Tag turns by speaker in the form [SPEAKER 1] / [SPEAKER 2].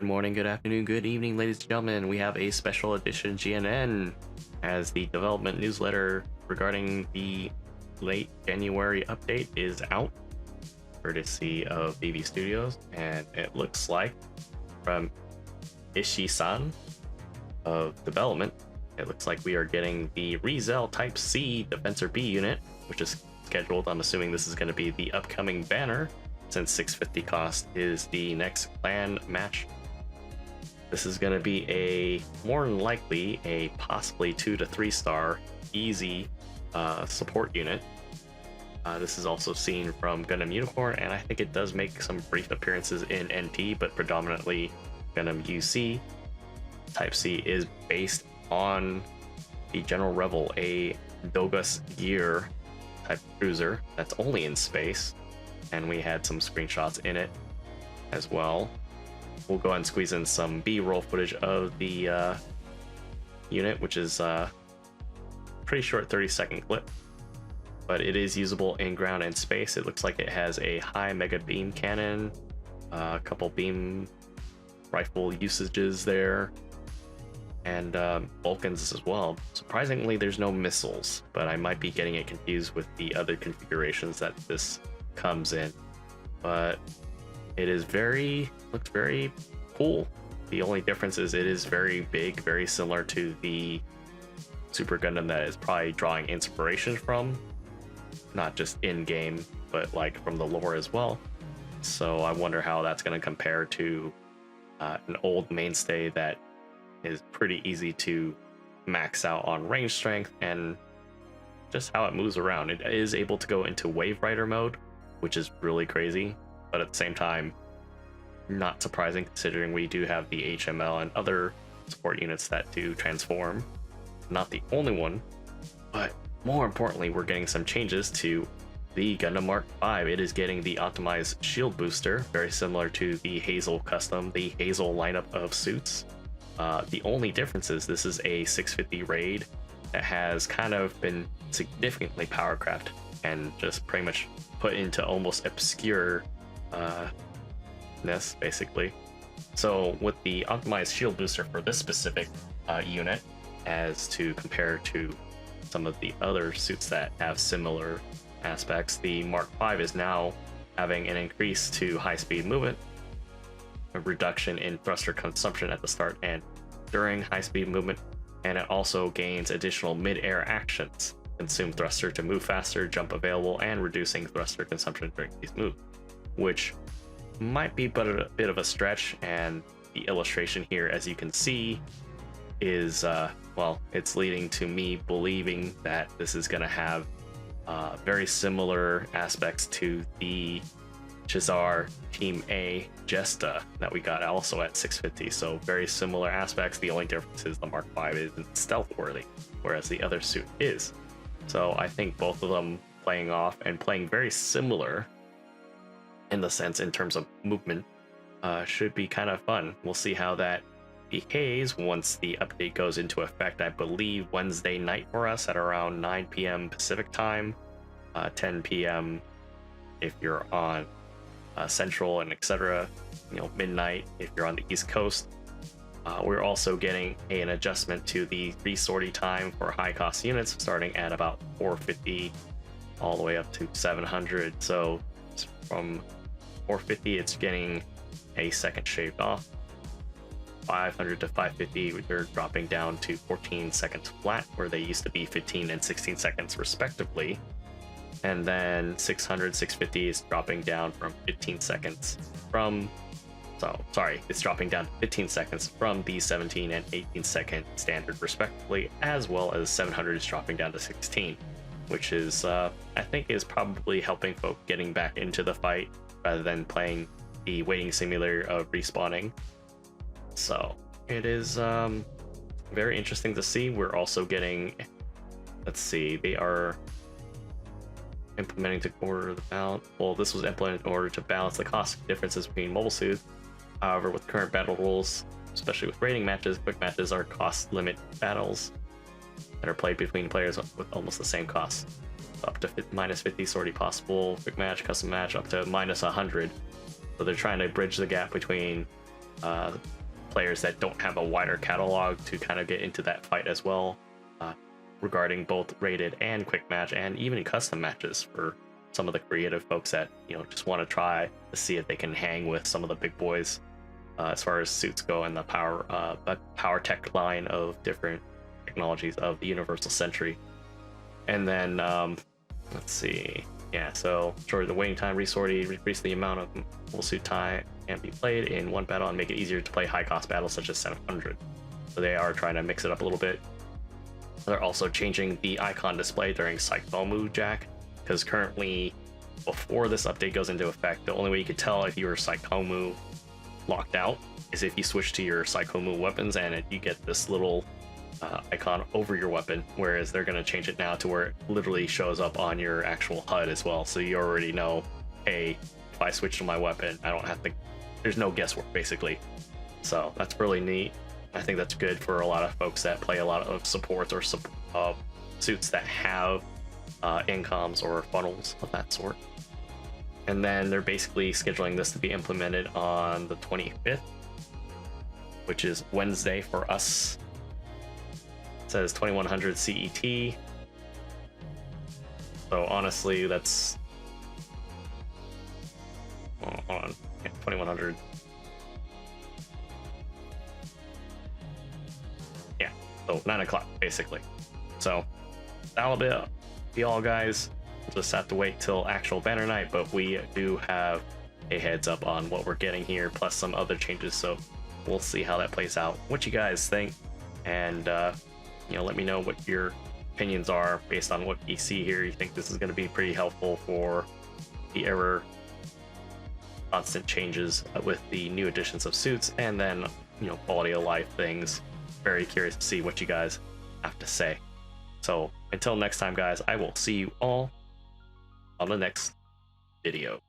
[SPEAKER 1] Good morning, good afternoon, good evening, ladies and gentlemen. We have a special edition GNN as the development newsletter regarding the late January update is out, courtesy of BB Studios, and it looks like from Ishii-san of development, it looks like we are getting the ReZEL Type-C Defensor B unit, which is scheduled. I'm assuming this is going to be the upcoming banner, since 650 cost is the next clan match. This is going to be a more than likely a possibly 2 to 3 star easy support unit. This is also seen from Gundam Unicorn, and I think it does make some brief appearances in NT, but predominantly Gundam UC. Type C is based on the General Rebel, a Dogus Gear type cruiser that's only in space, and we had some screenshots in it as well. We'll go ahead and squeeze in some B-roll footage of the unit, which is a pretty short 30-second clip, but it is usable in ground and space. It looks like it has a high mega beam cannon, a couple beam rifle usages there, and Vulcans as well. Surprisingly, there's no missiles, but I might be getting it confused with the other configurations that this comes in. But it is looks very cool. The only difference is it is very big, very similar to the Super Gundam that is probably drawing inspiration from, not just in game, but like from the lore as well. So I wonder how that's going to compare to an old mainstay that is pretty easy to max out on range strength and just how it moves around. It is able to go into Wave Rider mode, which is really crazy, but at the same time, not surprising considering we do have the HML and other support units that do transform. Not the only one, but more importantly, we're getting some changes to the Gundam Mark V. It is getting the optimized shield booster, very similar to the ReZEL custom, the ReZEL lineup of suits. The only difference is this is a 650 raid that has kind of been significantly powercrafted and just pretty much put into almost obscure ness, basically. So with the optimized shield booster for this specific unit, as to compare to some of the other suits that have similar aspects, the Mark V is now having an increase to high speed movement, a reduction in thruster consumption at the start and during high speed movement, and it also gains additional mid-air actions, consume thruster to move faster, jump available, and reducing thruster consumption during these moves, which might be but a bit of a stretch. And the illustration here, as you can see, is well, it's leading to me believing that this is going to have very similar aspects to the Chizar Team A Jesta that we got also at 650. So very similar aspects. The only difference is the Mark V isn't stealth worthy, whereas the other suit is. So I think both of them playing off and playing very similar in the sense in terms of movement should be kind of fun. We'll see how that behaves once the update goes into effect. I believe Wednesday night for us at around 9 p.m. Pacific time, 10 p.m. if you're on Central and etc. Midnight if you're on the East Coast. We're also getting an adjustment to the resortie time for high cost units, starting at about 450 all the way up to 700. So from 450, it's getting a second shaved off. 500 to 550, they're dropping down to 14 seconds flat, where they used to be 15 and 16 seconds respectively. And then 600, 650 is dropping down from 15 seconds from, it's dropping down to 15 seconds from the 17 and 18 second standard respectively, as well as 700 is dropping down to 16, which is, I think is probably helping folk getting back into the fight rather than playing the waiting simulator of respawning. So it is very interesting to see. We're also getting, let's see, they are implementing to order the balance. Well, this was implemented in order to balance the cost differences between mobile suits. However, with current battle rules, especially with raiding matches, quick matches are cost limit battles that are played between players with almost the same cost. Up to minus 50 sortie possible, quick match, custom match up to minus 100. So they're trying to bridge the gap between players that don't have a wider catalog to kind of get into that fight as well, regarding both rated and quick match and even custom matches for some of the creative folks that just want to try to see if they can hang with some of the big boys as far as suits go, and the power tech line of different technologies of the Universal Century. And then let's see, yeah, so shorten the waiting time, resorting, increase the amount of full suit time can be played in one battle, and make it easier to play high cost battles such as 700. So they are trying to mix it up a little bit. They're also changing the icon display during Psychomu Jack, because currently, before this update goes into effect, the only way you could tell if you were Psychomu locked out is if you switch to your Psychomu weapons and you get this little icon over your weapon, whereas they're going to change it now to where it literally shows up on your actual HUD as well, so you already know, hey, if I switch to my weapon, I don't have to, there's no guesswork basically. So that's really neat. I think that's good for a lot of folks that play a lot of supports or suits that have incoms or funnels of that sort. And then they're basically scheduling this to be implemented on the 25th, which is Wednesday for us. It says 2100 CET. So honestly, that's hold on, yeah, 2100. Yeah, so 9 o'clock basically. So that'll be all, guys. We'll just have to wait till actual banner night, but we do have a heads up on what we're getting here, plus some other changes, so we'll see how that plays out. What you guys think, and let me know what your opinions are based on what you see here. You think this is going to be pretty helpful for the ever constant changes with the new additions of suits, and then quality of life things. Very curious to see what you guys have to say. So until next time, guys, I will see you all on the next video.